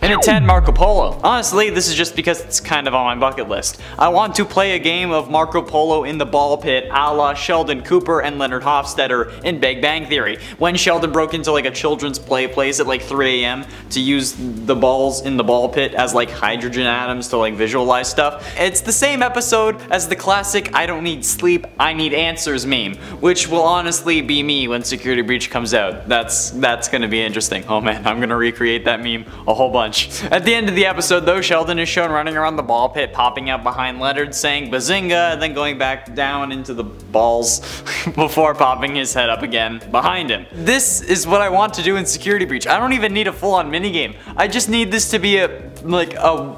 And at 10, Marco Polo. Honestly, this is just because it's kind of on my bucket list. I want to play a game of Marco Polo in the ball pit a la Sheldon Cooper and Leonard Hofstadter in Big Bang Theory. When Sheldon broke into like a children's play place at like 3 AM to use the balls in the ball pit as like hydrogen atoms to like visualize stuff. It's the same episode as the classic I don't need sleep, I need answers meme, which will honestly be me when Security Breach comes out. That's gonna be interesting. Oh man, I'm gonna recreate that meme a whole bunch. At the end of the episode though, Sheldon is shown running around the ball pit, popping out behind Leonard saying bazinga, and then going back down into the balls before popping his head up again behind him. This is what I want to do in Security Breach. I don't even need a full-on minigame. I just need this to be a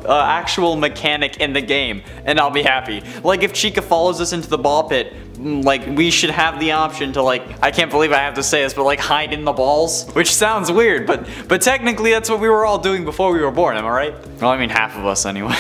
actual mechanic in the game, and I'll be happy. Like if Chica follows us into the ball pit, like we should have the option to like, I can't believe I have to say this, but like hide in the balls, which sounds weird, but technically that's what we were all doing before we were born, am I right? Well, I mean half of us anyway.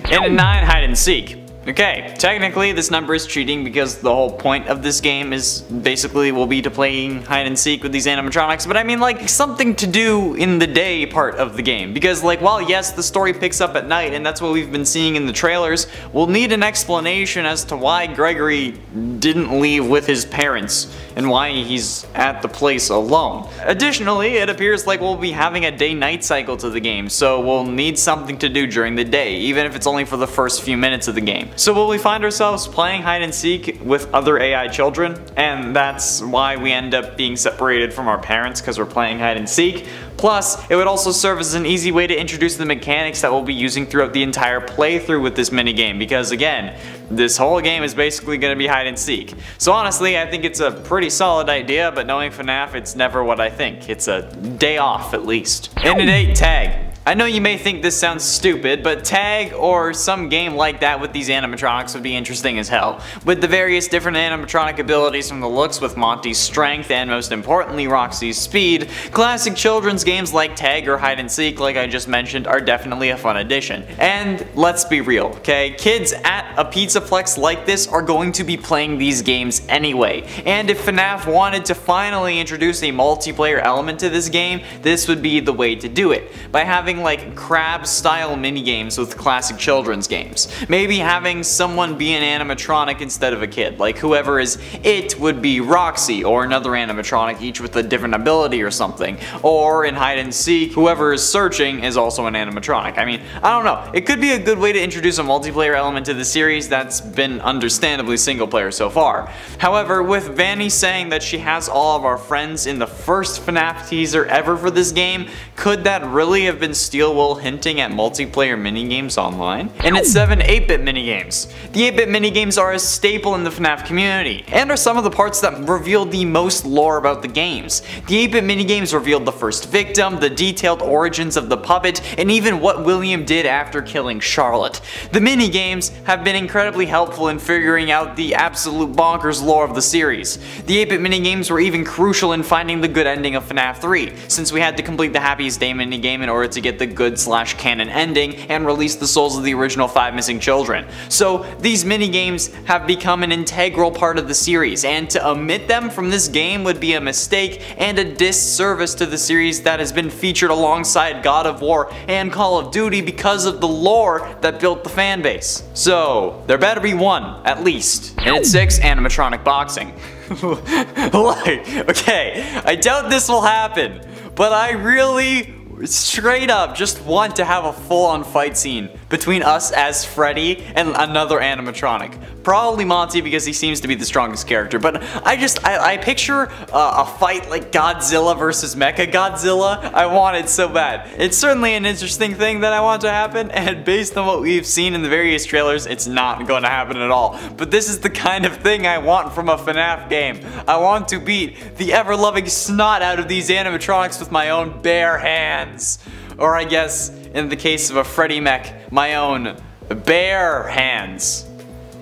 And at 9, hide and seek. Okay, technically this number is cheating because the whole point of this game is basically will be to playing hide and seek with these animatronics, but I mean like something to do in the day part of the game, because like while yes the story picks up at night and that's what we've been seeing in the trailers, we'll need an explanation as to why Gregory didn't leave with his parents and why he's at the place alone. Additionally, it appears like we'll be having a day-night cycle to the game, so we'll need something to do during the day, even if it's only for the first few minutes of the game. So will we find ourselves playing hide and seek with other AI children, and that's why we end up being separated from our parents because we're playing hide and seek? Plus, it would also serve as an easy way to introduce the mechanics that we'll be using throughout the entire playthrough with this minigame, because again, this whole game is basically going to be hide and seek. So honestly, I think it's a pretty solid idea, but knowing FNAF, it's never what I think. It's a day off at least. And at 8, tag. I know you may think this sounds stupid, but tag or some game like that with these animatronics would be interesting as hell. With the various different animatronic abilities from the looks with Monty's strength and most importantly Roxy's speed, classic children's games like tag or hide and seek like I just mentioned are definitely a fun addition. And let's be real, okay? Kids at a Pizzaplex like this are going to be playing these games anyway. And if FNAF wanted to finally introduce a multiplayer element to this game, this would be the way to do it. By having like crab style minigames with classic children's games. Maybe having someone be an animatronic instead of a kid, like whoever is it would be Roxy or another animatronic, each with a different ability or something. Or in hide and seek, whoever is searching is also an animatronic. I mean, I don't know, it could be a good way to introduce a multiplayer element to the series that's been understandably single player so far. However, with Vanny saying that she has all of our friends in the first FNAF teaser ever for this game, could that really have been Steelwool hinting at multiplayer minigames online? And at 7, 8-bit minigames. The 8-bit minigames are a staple in the FNAF community, and are some of the parts that reveal the most lore about the games. The 8-bit minigames revealed the first victim, the detailed origins of the puppet, and even what William did after killing Charlotte. The minigames have been incredibly helpful in figuring out the absolute bonkers lore of the series. The 8-bit minigames were even crucial in finding the good ending of FNAF 3, since we had to complete the Happiest Day minigame in order to get the good/canon ending and release the souls of the original 5 missing children. So these minigames have become an integral part of the series, and to omit them from this game would be a mistake and a disservice to the series that has been featured alongside God of War and Call of Duty because of the lore that built the fanbase. So there better be one, at least. And at 6, animatronic boxing. Like, okay, I doubt this will happen, but I really straight up just want to have a full-on fight scene between us as Freddy and another animatronic. Probably Monty because he seems to be the strongest character, but I picture a fight like Godzilla versus Mechagodzilla. I want it so bad. It's certainly an interesting thing that I want to happen, and based on what we've seen in the various trailers, it's not going to happen at all. But this is the kind of thing I want from a FNAF game. I want to beat the ever-loving snot out of these animatronics with my own bare hands. Or I guess, in the case of a Freddy mech, my own bare hands.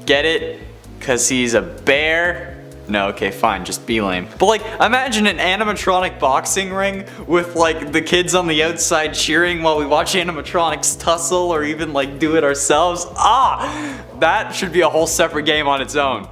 Get it? Cause he's a bear? No, okay, fine, just be lame. But like, imagine an animatronic boxing ring with like the kids on the outside cheering while we watch animatronics tussle or even like do it ourselves. Ah! That should be a whole separate game on its own.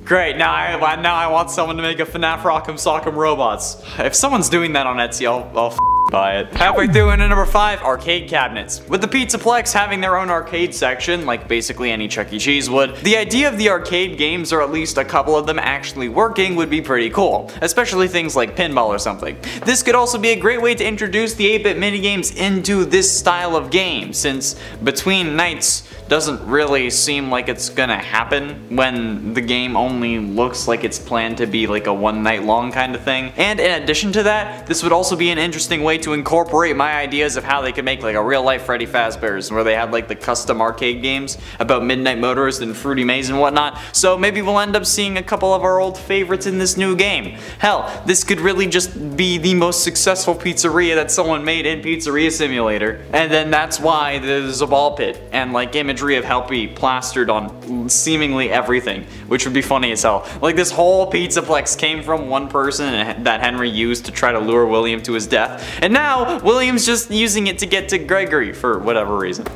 Great, now I want someone to make a FNAF Rock'em Sock'em Robots. If someone's doing that on Etsy, I'll buy it. Halfway through into number 5, arcade cabinets. With the Pizzaplex having their own arcade section, like basically any Chuck E. Cheese would, the idea of the arcade games, or at least a couple of them actually working, would be pretty cool, especially things like pinball or something. This could also be a great way to introduce the 8-bit minigames into this style of game, since between nights doesn't really seem like it's gonna happen when the game only looks like it's planned to be like a one night long kind of thing. And in addition to that, this would also be an interesting way to incorporate my ideas of how they could make like a real life Freddy Fazbear's, where they had like the custom arcade games about Midnight Motorist and Fruity Maze and whatnot. So maybe we'll end up seeing a couple of our old favorites in this new game. Hell, this could really just be the most successful pizzeria that someone made in Pizzeria Simulator. And then that's why there's a ball pit and like imagery of Helpy plastered on seemingly everything, which would be funny as hell. Like this whole Pizzaplex came from one person that Henry used to try to lure William to his death, and now William's just using it to get to Gregory for whatever reason.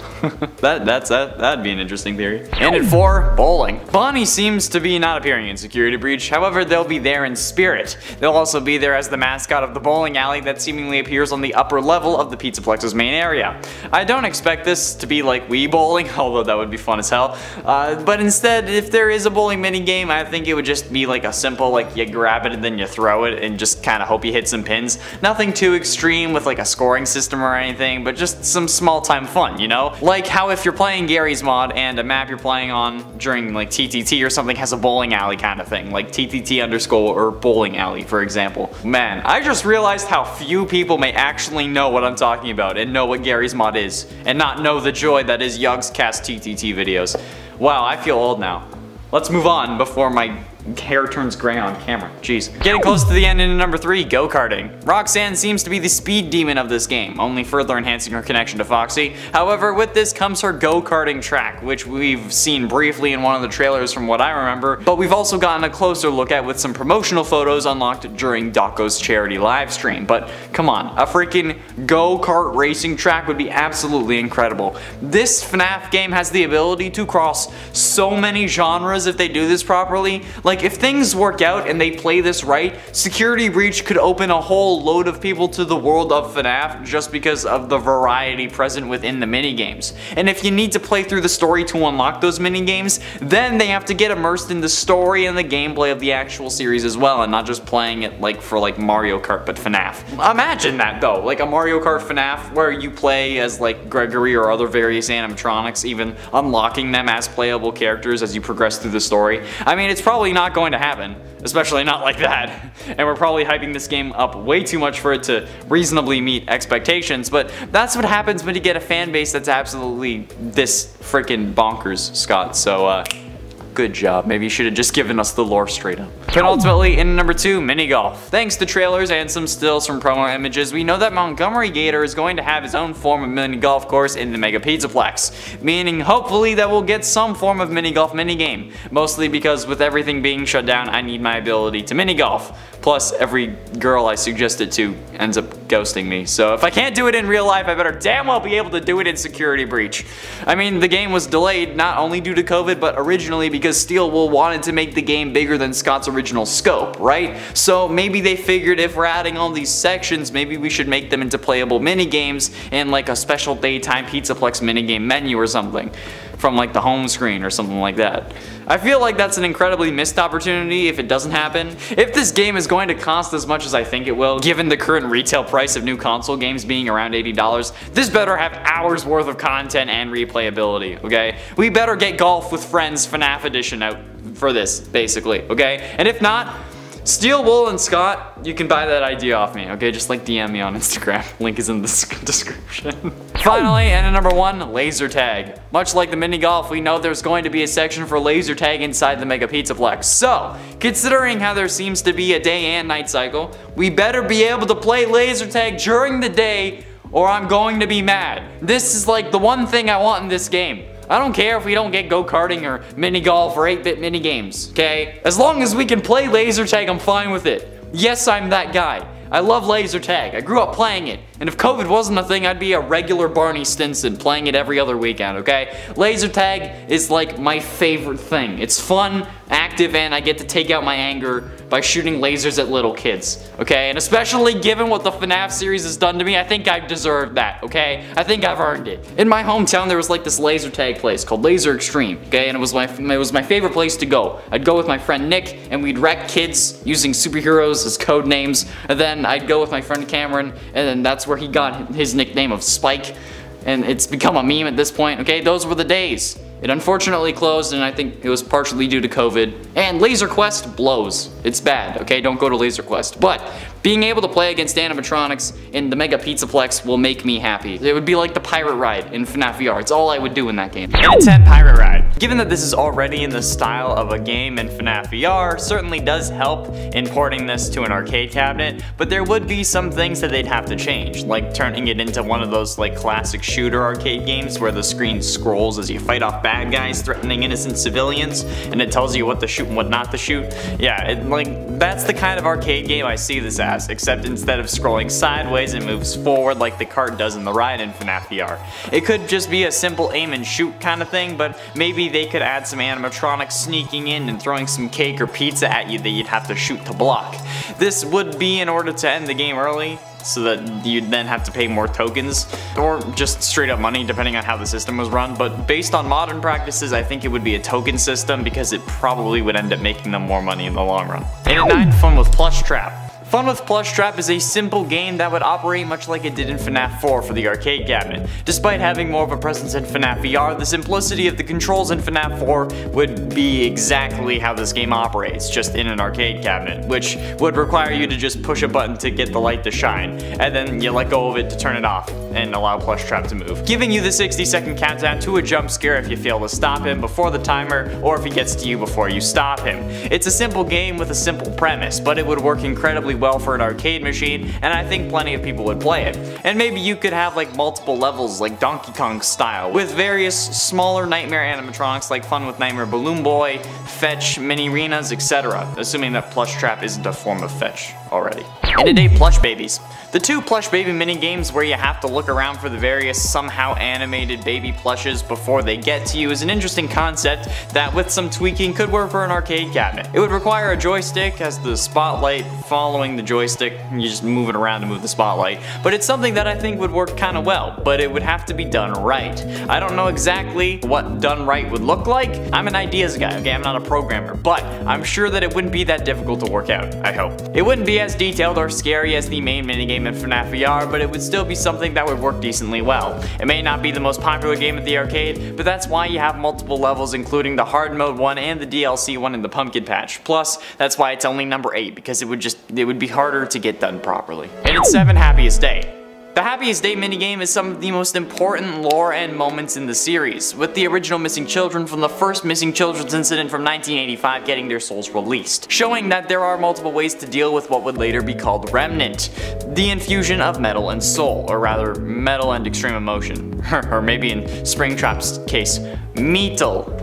That'd be an interesting theory. And at 4, bowling. Bonnie seems to be not appearing in Security Breach, however they'll be there in spirit. They'll also be there as the mascot of the bowling alley that seemingly appears on the upper level of the Pizzaplex's main area. I don't expect this to be like Wii bowling, although that would be fun as hell. But instead, if there is a bowling minigame, I think it would just be like a simple, like you grab it and then you throw it and just kind of hope you hit some pins. Nothing too extreme with like a scoring system or anything, but just some small time fun, you know? Like how if you're playing Gary's mod and a map you're playing on during like TTT or something has a bowling alley kind of thing, like TTT_ or bowling alley, for example. Man, I just realized how few people may actually know what I'm talking about and know what Gary's mod is, and not know the joy that is Yugs Cast TTT videos. Wow, I feel old now. Let's move on before my hair turns gray on camera. Jeez. Getting close to the end into number 3, go-karting. Roxanne seems to be the speed demon of this game, only further enhancing her connection to Foxy. However, with this comes her go-karting track, which we've seen briefly in one of the trailers from what I remember, but we've also gotten a closer look at with some promotional photos unlocked during Daco's charity livestream. But come on, a freaking go-kart racing track would be absolutely incredible. This FNAF game has the ability to cross so many genres if they do this properly. Like, if things work out and they play this right, Security Breach could open a whole load of people to the world of FNAF just because of the variety present within the minigames. And if you need to play through the story to unlock those minigames, then they have to get immersed in the story and the gameplay of the actual series as well, and not just playing it like for like Mario Kart but FNAF. Imagine that though, like a Mario Kart FNAF where you play as like Gregory or other various animatronics, even unlocking them as playable characters as you progress through the story. I mean, it's probably not going to happen, especially not like that, and we're probably hyping this game up way too much for it to reasonably meet expectations, but that's what happens when you get a fan base that's absolutely this freaking bonkers, Scott, so good job. Maybe you should have just given us the lore straight up. But ultimately, in number 2, MINIGOLF. Thanks to trailers and some stills from promo images, we know that Montgomery Gator is going to have his own form of mini golf course in the Mega Pizzaplex, meaning hopefully that we'll get some form of mini golf minigame. Mostly because with everything being shut down, I need my ability to mini golf. Plus, every girl I suggest it to ends up ghosting me. So if I can't do it in real life, I better damn well be able to do it in Security Breach. I mean, the game was delayed not only due to COVID, but originally because Steelwool wanted to make the game bigger than Scott's original scope, right? So maybe they figured if we're adding all these sections, maybe we should make them into playable minigames and like a special daytime Pizzaplex minigame menu or something from like the home screen or something like that. I feel like that's an incredibly missed opportunity if it doesn't happen. If this game is going to cost as much as I think it will, given the current retail price of new console games being around $80, this better have hours worth of content and replayability, okay? We better get Golf with Friends FNAF Edition out for this, basically, okay? And if not, Steelwool and Scott, you can buy that idea off me, okay? Just like DM me on Instagram. Link is in the description. Finally, and at number 1, laser tag. Much like the mini golf, we know there's going to be a section for laser tag inside the Mega Pizzaplex. So, considering how there seems to be a day and night cycle, we better be able to play laser tag during the day or I'm going to be mad. This is like the one thing I want in this game. I don't care if we don't get go-karting or mini-golf or 8-bit mini-games, okay? As long as we can play laser tag, I'm fine with it. Yes, I'm that guy. I love laser tag. I grew up playing it. And if COVID wasn't a thing, I'd be a regular Barney Stinson playing it every other weekend, okay? Laser tag is like my favorite thing. It's fun, active, and I get to take out my anger by shooting lasers at little kids, okay? And especially given what the FNAF series has done to me, I think I've deserved that, okay? I think I've earned it. In my hometown, there was like this laser tag place called Laser Extreme, okay? And it was my favorite place to go. I'd go with my friend Nick, and we'd wreck kids using superheroes as code names, and then I'd go with my friend Cameron, and then that's where he got his nickname of Spike, and it's become a meme at this point, okay? Those were the days. It unfortunately closed, and I think it was partially due to COVID. And Laser Quest blows. It's bad, okay? Don't go to Laser Quest. But being able to play against animatronics in the Mega Pizzaplex will make me happy. It would be like the pirate ride in FNAF VR. It's all I would do in that game. And 10 pirate ride. Given that this is already in the style of a game in FNAF VR, certainly does help importing this to an arcade cabinet, but there would be some things that they'd have to change, like turning it into one of those like classic shooter arcade games where the screen scrolls as you fight off bad guys threatening innocent civilians, and it tells you what to shoot and what not to shoot. Yeah, that's the kind of arcade game I see this as, except instead of scrolling sideways, it moves forward like the cart does in the ride in FNAF VR. It could just be a simple aim and shoot kind of thing, but maybe they could add some animatronics sneaking in and throwing some cake or pizza at you that you'd have to shoot to block. This would be in order to end the game early, so that you'd then have to pay more tokens, or just straight up money depending on how the system was run, but based on modern practices I think it would be a token system because it probably would end up making them more money in the long run. And at 9, fun with PLUSHTRAP. Fun with PLUSHTRAP is a simple game that would operate much like it did in FNAF 4 for the arcade cabinet. Despite having more of a presence in FNAF VR, the simplicity of the controls in FNAF 4 would be exactly how this game operates, just in an arcade cabinet, which would require you to just push a button to get the light to shine, and then you let go of it to turn it off and allow PLUSHTRAP to move, giving you the 60-second countdown to a jump scare if you fail to stop him before the timer, or if he gets to you before you stop him. It's a simple game with a simple premise, but it would work incredibly well for an arcade machine, and I think plenty of people would play it. And maybe you could have like multiple levels like Donkey Kong style, with various smaller nightmare animatronics like Fun with Nightmare Balloon Boy, Fetch, Mini-Renas, etc. Assuming that PLUSHTRAP isn't a form of Fetch already. And today, Plush Babies. The 2 Plush Baby minigames where you have to look around for the various somehow animated baby plushes before they get to you is an interesting concept that with some tweaking could work for an arcade cabinet. It would require a joystick as the spotlight following the joystick, and you just move it around to move the spotlight, but it's something that I think would work kinda well, but it would have to be done right. I don't know exactly what done right would look like. I'm an ideas guy, okay, I'm not a programmer, but I'm sure that it wouldn't be that difficult to work out, I hope. It wouldn't be as detailed or scary as the main minigame in FNAF VR, but it would still be something that would work decently well. It may not be the most popular game at the arcade, but that's why you have multiple levels, including the hard mode one and the DLC one in the pumpkin patch. Plus, that's why it's only number 8, because it would be harder to get done properly. And it's 7, Happiest Day. The Happiest Day minigame is some of the most important lore and moments in the series, with the original missing children from the first missing children's incident from 1985 getting their souls released, showing that there are multiple ways to deal with what would later be called Remnant, the infusion of metal and soul, or rather metal and extreme emotion, or maybe in Springtrap's case, metal.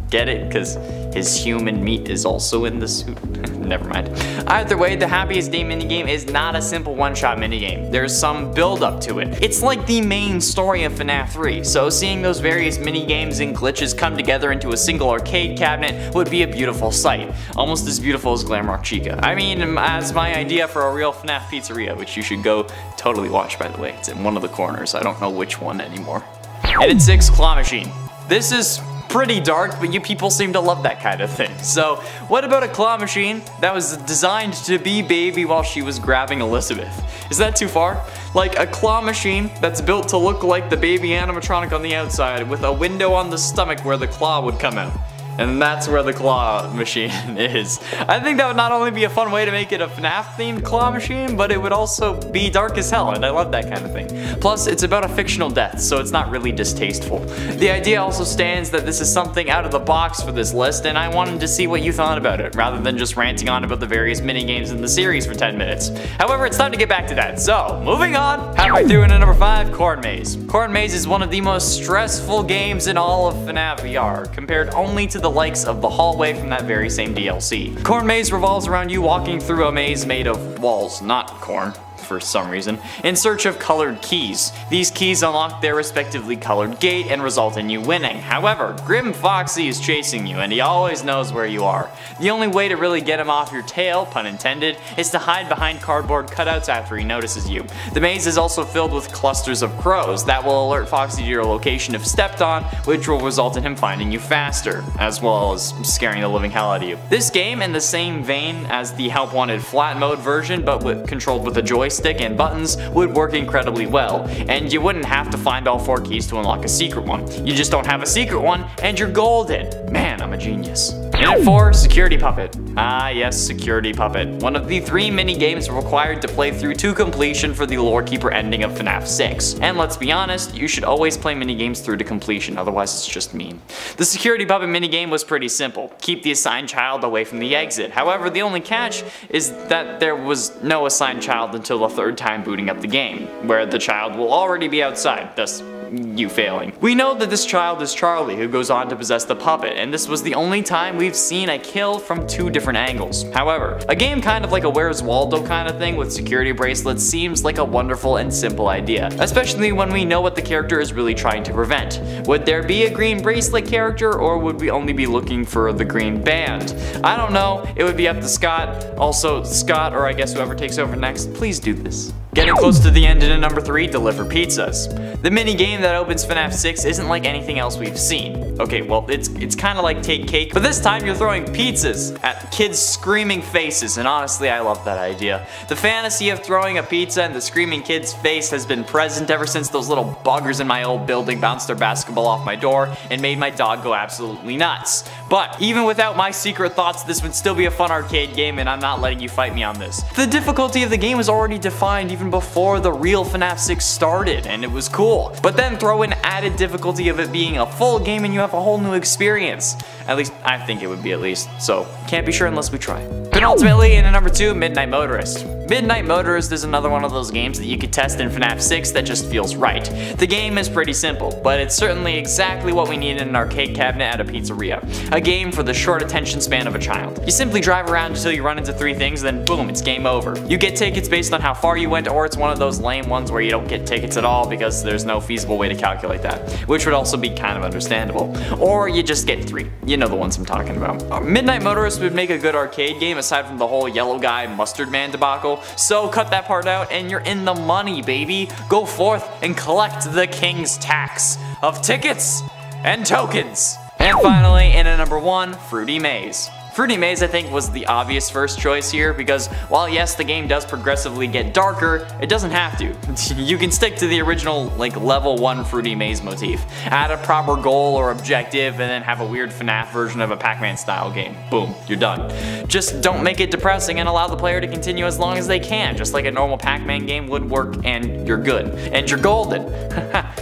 Get it? Because his human meat is also in the suit. Never mind. Either way, the Happiest Day minigame is not a simple one-shot minigame. There's some build-up to it. It's like the main story of FNAF 3, so seeing those various minigames and glitches come together into a single arcade cabinet would be a beautiful sight. Almost as beautiful as Glamrock Chica. I mean, as my idea for a real FNAF pizzeria, which you should go totally watch, by the way. It's in one of the corners. I don't know which one anymore. And at 6, Claw Machine. This is pretty dark, but you people seem to love that kind of thing. So what about a claw machine that was designed to be Baby while she was grabbing Elizabeth? Is that too far? Like a claw machine that's built to look like the baby animatronic on the outside with a window on the stomach where the claw would come out. And that's where the claw machine is. I think that would not only be a fun way to make it a FNAF themed claw machine, but it would also be dark as hell, and I love that kind of thing. Plus, it's about a fictional death, so it's not really distasteful. The idea also stands that this is something out of the box for this list, and I wanted to see what you thought about it, rather than just ranting on about the various minigames in the series for 10 minutes. However, it's time to get back to that, so moving on. Halfway through into number 5, Corn Maze. Corn Maze is one of the most stressful games in all of FNAF VR, compared only to the likes of the hallway from that very same DLC. Corn Maze revolves around you walking through a maze made of walls, not corn. for some reason, in search of colored keys. These keys unlock their respectively colored gate and result in you winning. However, Grim Foxy is chasing you and he always knows where you are. The only way to really get him off your tail, pun intended, is to hide behind cardboard cutouts after he notices you. The maze is also filled with clusters of crows that will alert Foxy to your location if stepped on, which will result in him finding you faster, as well as scaring the living hell out of you. This game, in the same vein as the Help Wanted flat mode version, but controlled with a joystick and buttons, would work incredibly well, and you wouldn't have to find all 4 keys to unlock a secret one. You just don't have a secret one, and you're golden. Man, I'm a genius. And at 4, Security Puppet. Ah yes, Security Puppet. One of the 3 mini-games required to play through to completion for the Lorekeeper ending of FNAF 6. And let's be honest, you should always play mini-games through to completion, otherwise it's just mean. The Security Puppet minigame was pretty simple. Keep the assigned child away from the exit. However, the only catch is that there was no assigned child until the 3rd time booting up the game, where the child will already be outside, thus you failing. We know that this child is Charlie, who goes on to possess the puppet, and this was the only time we've seen a kill from 2 different angles. However, a game kind of like a Where's Waldo kind of thing with security bracelets seems like a wonderful and simple idea, especially when we know what the character is really trying to prevent. Would there be a green bracelet character, or would we only be looking for the green band? I don't know, it would be up to Scott. Also, Scott, or I guess whoever takes over next, please do this. Getting close to the end in number 3, Deliver Pizzas. The mini game that opens FNAF 6 isn't like anything else we've seen. Okay, well, it's kind of like Take Cake, but this time you're throwing pizzas at kids' screaming faces, and honestly, I love that idea. The fantasy of throwing a pizza in the screaming kid's face has been present ever since those little buggers in my old building bounced their basketball off my door and made my dog go absolutely nuts. But even without my secret thoughts, this would still be a fun arcade game, and I'm not letting you fight me on this. The difficulty of the game was already defined even before the real FNAF 6 started, and it was cool. But then throw in added difficulty of it being a full game and you have a whole new experience. At least, I think it would be at least, so can't be sure unless we try. Penultimately, in number 2, Midnight Motorist. Midnight Motorist is another one of those games that you could test in FNAF 6 that just feels right. The game is pretty simple, but it's certainly exactly what we need in an arcade cabinet at a pizzeria. A game for the short attention span of a child. You simply drive around until you run into 3 things, then boom, it's game over. You get tickets based on how far you went, or it's one of those lame ones where you don't get tickets at all because there's no feasible way to calculate that, which would also be kind of understandable. Or you just get 3. You know the ones I'm talking about. Midnight Motorist would make a good arcade game aside from the whole yellow guy mustard man debacle, so cut that part out and you're in the money, baby. Go forth and collect the king's tax of tickets and tokens. And finally, in at number 1, Fruity Maze. Fruity Maze, I think, was the obvious first choice here because while yes, the game does progressively get darker, it doesn't have to. You can stick to the original like level 1 Fruity Maze motif, add a proper goal or objective, and then have a weird FNAF version of a Pac-Man style game. Boom, you're done. Just don't make it depressing and allow the player to continue as long as they can, just like a normal Pac-Man game would work, and you're good. And you're golden.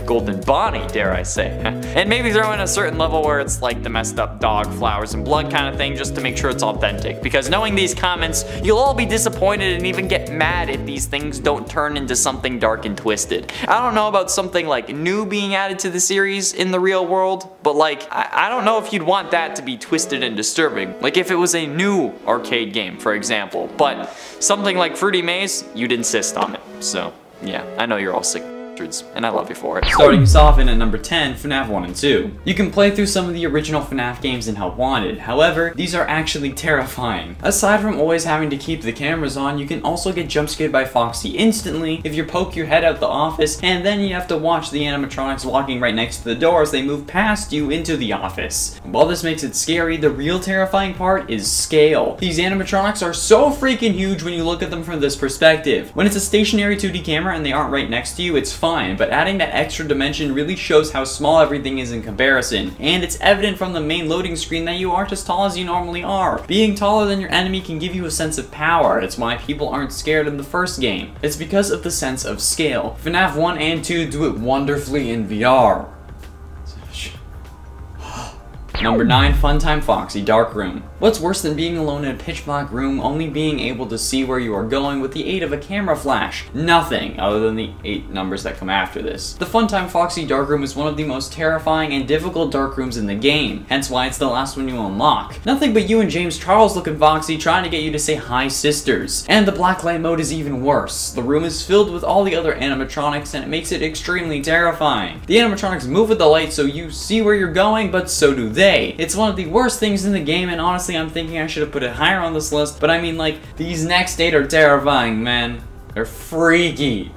Golden Bonnie, dare I say. And maybe throw in a certain level where it's like the messed up dog, flowers, and blood kind of thing just to make sure it's authentic, because knowing these comments, you'll all be disappointed and even get mad if these things don't turn into something dark and twisted. I don't know about something like new being added to the series in the real world, but like, I don't know if you'd want that to be twisted and disturbing. Like if it was a new arcade game, for example, but something like Fruity Maze, you'd insist on it. So yeah, I know you're all sick, and I love you for it. Starting us off in at number 10, FNAF 1 and 2. You can play through some of the original FNAF games in Help Wanted, however, these are actually terrifying. Aside from always having to keep the cameras on, you can also get jump scared by Foxy instantly if you poke your head out the office, and then you have to watch the animatronics walking right next to the door as they move past you into the office. While this makes it scary, the real terrifying part is scale. These animatronics are so freaking huge when you look at them from this perspective. When it's a stationary 2D camera and they aren't right next to you, it's fine, but adding that extra dimension really shows how small everything is in comparison, and it's evident from the main loading screen that you aren't as tall as you normally are. Being taller than your enemy can give you a sense of power. It's why people aren't scared in the first game. It's because of the sense of scale. FNAF 1 and 2 do it wonderfully in VR. Number 9, Funtime Foxy Dark Room. What's worse than being alone in a pitch black room, only being able to see where you are going with the aid of a camera flash? Nothing, other than the 8 numbers that come after this. The Funtime Foxy Dark Room is one of the most terrifying and difficult dark rooms in the game, hence why it's the last one you unlock. Nothing but you and James Charles looking Foxy trying to get you to say hi sisters. And the blacklight mode is even worse. The room is filled with all the other animatronics and it makes it extremely terrifying. The animatronics move with the light so you see where you're going, but so do they. It's one of the worst things in the game, and honestly I'm thinking I should have put it higher on this list, but I mean, like, these next 8 are terrifying, man. They're freaky.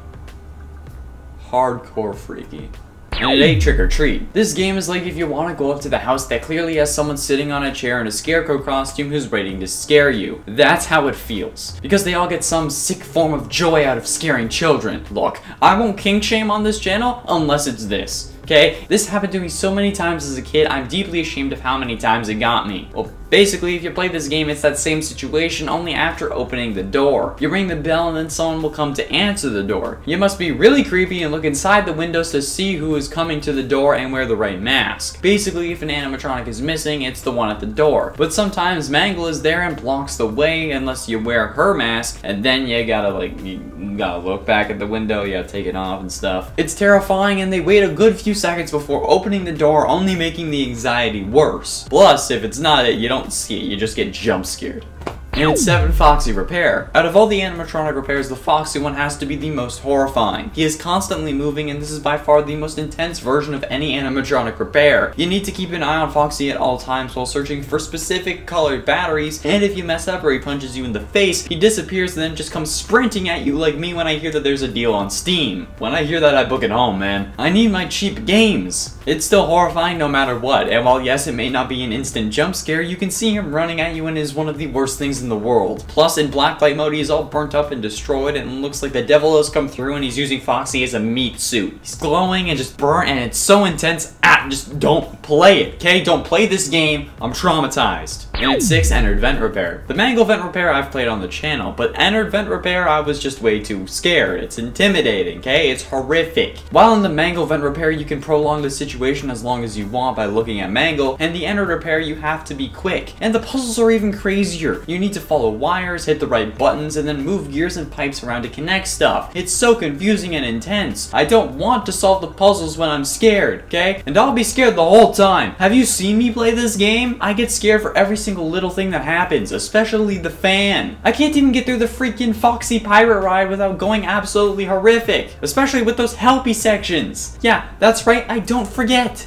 Hardcore freaky. And it ain't Trick or Treat. This game is like if you want to go up to the house that clearly has someone sitting on a chair in a scarecrow costume who's waiting to scare you. That's how it feels. Because they all get some sick form of joy out of scaring children. Look, I won't kink shame on this channel unless it's this. Okay? This happened to me so many times as a kid, I'm deeply ashamed of how many times it got me. Well, basically, if you play this game, it's that same situation, only after opening the door. You ring the bell and then someone will come to answer the door. You must be really creepy and look inside the windows to see who is coming to the door and wear the right mask. Basically, if an animatronic is missing, it's the one at the door. But sometimes Mangle is there and blocks the way unless you wear her mask, and then you gotta look back at the window, you gotta take it off and stuff. It's terrifying, and they wait a good few seconds before opening the door, only making the anxiety worse. Plus, if it's not it, you don't see it, you just get jump scared. And it's 7, Foxy Repair. Out of all the animatronic repairs, the Foxy one has to be the most horrifying. He is constantly moving, and this is by far the most intense version of any animatronic repair. You need to keep an eye on Foxy at all times while searching for specific colored batteries, and if you mess up or he punches you in the face, he disappears and then just comes sprinting at you like me when I hear that there's a deal on Steam. When I hear that, I book it home, man. I need my cheap games. It's still horrifying no matter what, and while yes, it may not be an instant jump scare, you can see him running at you and is one of the worst things in the world. Plus, in blacklight mode, he's all burnt up and destroyed, and it looks like the devil has come through and he's using Foxy as a meat suit. He's glowing and just burnt, and it's so intense. Just don't play it, okay? Don't play this game. I'm traumatized. And at 6, ENNARD Vent Repair. The Mangle Vent Repair I've played on the channel, but ENNARD Vent Repair I was just way too scared. It's intimidating, okay? It's horrific. While in the Mangle Vent Repair, you can prolong the situation as long as you want by looking at Mangle, and the ENNARD Repair you have to be quick. And the puzzles are even crazier. You need to follow wires, hit the right buttons, and then move gears and pipes around to connect stuff. It's so confusing and intense. I don't want to solve the puzzles when I'm scared, okay? And I'll be scared the whole time. Have you seen me play this game? I get scared for every single little thing that happens, especially the fan. I can't even get through the freaking Foxy pirate ride without going absolutely horrific, especially with those helpy sections. Yeah, that's right, I don't forget.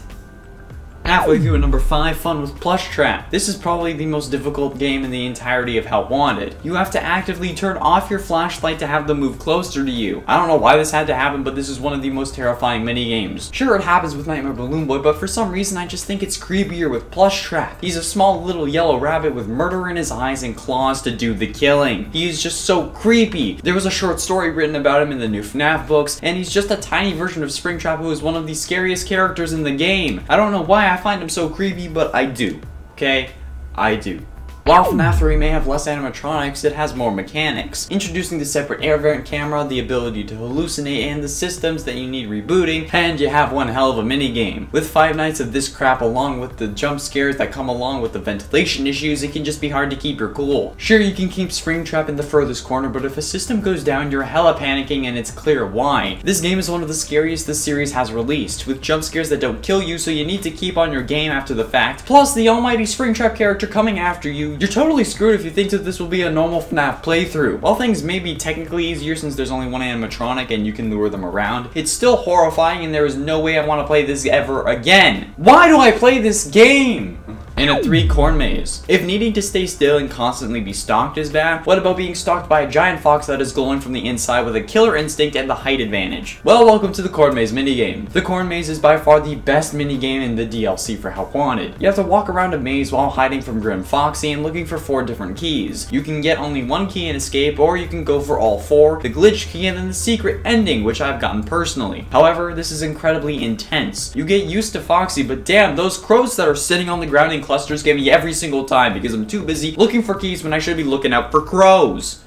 Halfway through at number 5, Fun with PLUSHTRAP. This is probably the most difficult game in the entirety of Help Wanted. You have to actively turn off your flashlight to have them move closer to you. I don't know why this had to happen, but this is one of the most terrifying minigames. Sure, it happens with Nightmare Balloon Boy, but for some reason I just think it's creepier with PLUSHTRAP. He's a small little yellow rabbit with murder in his eyes and claws to do the killing. He is just so creepy. There was a short story written about him in the new FNAF books, and he's just a tiny version of Springtrap who is one of the scariest characters in the game. I don't know why I find him so creepy, but I do. Okay? I do. While FNAF 3 may have less animatronics, it has more mechanics, introducing the separate air vent camera, the ability to hallucinate, and the systems that you need rebooting, and you have one hell of a minigame. With 5 nights of this crap along with the jump scares that come along with the ventilation issues, it can just be hard to keep your cool. Sure, you can keep Springtrap in the furthest corner, but if a system goes down, you're hella panicking and it's clear why. This game is one of the scariest this series has released, with jump scares that don't kill you, so you need to keep on your game after the fact, plus the almighty Springtrap character coming after you. You're totally screwed if you think that this will be a normal FNAF playthrough. While things may be technically easier since there's only one animatronic and you can lure them around, it's still horrifying and there is no way I want to play this ever again. Why do I play this game? And a 3, Corn Maze. If needing to stay still and constantly be stalked is bad, what about being stalked by a giant fox that is glowing from the inside with a killer instinct and the height advantage? Well, welcome to the Corn Maze minigame. The Corn Maze is by far the best minigame in the DLC for Help Wanted. You have to walk around a maze while hiding from Grim Foxy and looking for 4 different keys. You can get only 1 key and escape, or you can go for all 4, the glitch key, and then the secret ending, which I've gotten personally. However, this is incredibly intense. You get used to Foxy, but damn, those crows that are sitting on the ground in clusters get me every single time because I'm too busy looking for keys when I should be looking out for crows.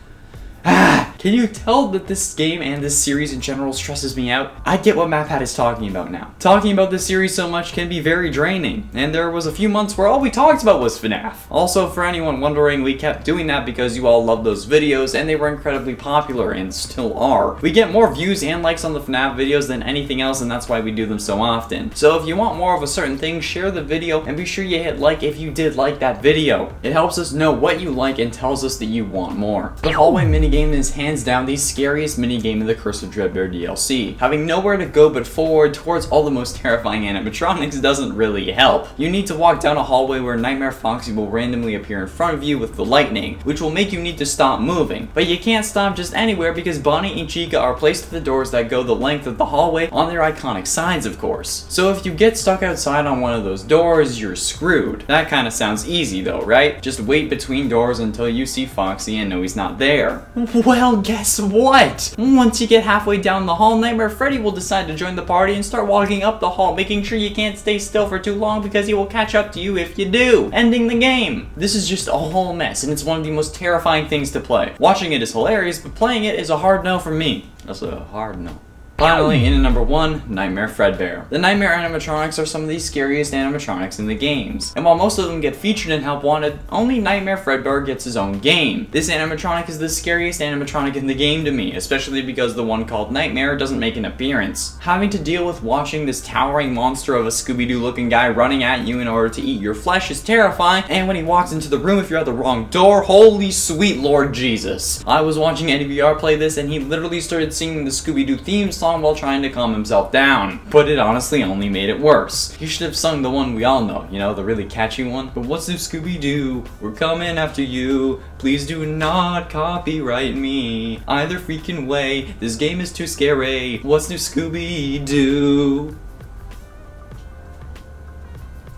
Can you tell that this game and this series in general stresses me out? I get what MapPad is talking about now. Talking about this series so much can be very draining, and there was a few months where all we talked about was FNAF. Also, for anyone wondering, we kept doing that because you all loved those videos and they were incredibly popular and still are. We get more views and likes on the FNAF videos than anything else, and that's why we do them so often. So if you want more of a certain thing, share the video and be sure you hit like if you did like that video. It helps us know what you like and tells us that you want more. The hallway minigame is hands down the scariest minigame in the Curse of Dreadbear DLC. Having nowhere to go but forward towards all the most terrifying animatronics doesn't really help. You need to walk down a hallway where Nightmare Foxy will randomly appear in front of you with the lightning, which will make you need to stop moving. But you can't stop just anywhere because Bonnie and Chica are placed at the doors that go the length of the hallway on their iconic signs, of course. So if you get stuck outside on one of those doors, you're screwed. That kind of sounds easy though, right? Just wait between doors until you see Foxy and know he's not there. Well, guess what? Once you get halfway down the hall, Nightmare Freddy will decide to join the party and start walking up the hall, making sure you can't stay still for too long because he will catch up to you if you do, ending the game. This is just a whole mess, and it's one of the most terrifying things to play. Watching it is hilarious, but playing it is a hard no for me. That's a hard no. Finally, in at number 1, Nightmare Fredbear. The Nightmare animatronics are some of the scariest animatronics in the games, and while most of them get featured in Help Wanted, only Nightmare Fredbear gets his own game. This animatronic is the scariest animatronic in the game to me, especially because the one called Nightmare doesn't make an appearance. Having to deal with watching this towering monster of a Scooby-Doo looking guy running at you in order to eat your flesh is terrifying, and when he walks into the room if you're at the wrong door, holy sweet Lord Jesus. I was watching NVR play this and he literally started singing the Scooby-Doo theme song while trying to calm himself down. But it honestly only made it worse. He should have sung the one we all know, you know, the really catchy one. But what's new, Scooby-Doo? We're coming after you. Please do not copyright me either freaking way. This game is too scary. What's new, Scooby-Doo?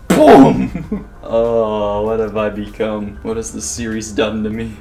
Boom! Oh, what have I become? What has this series done to me?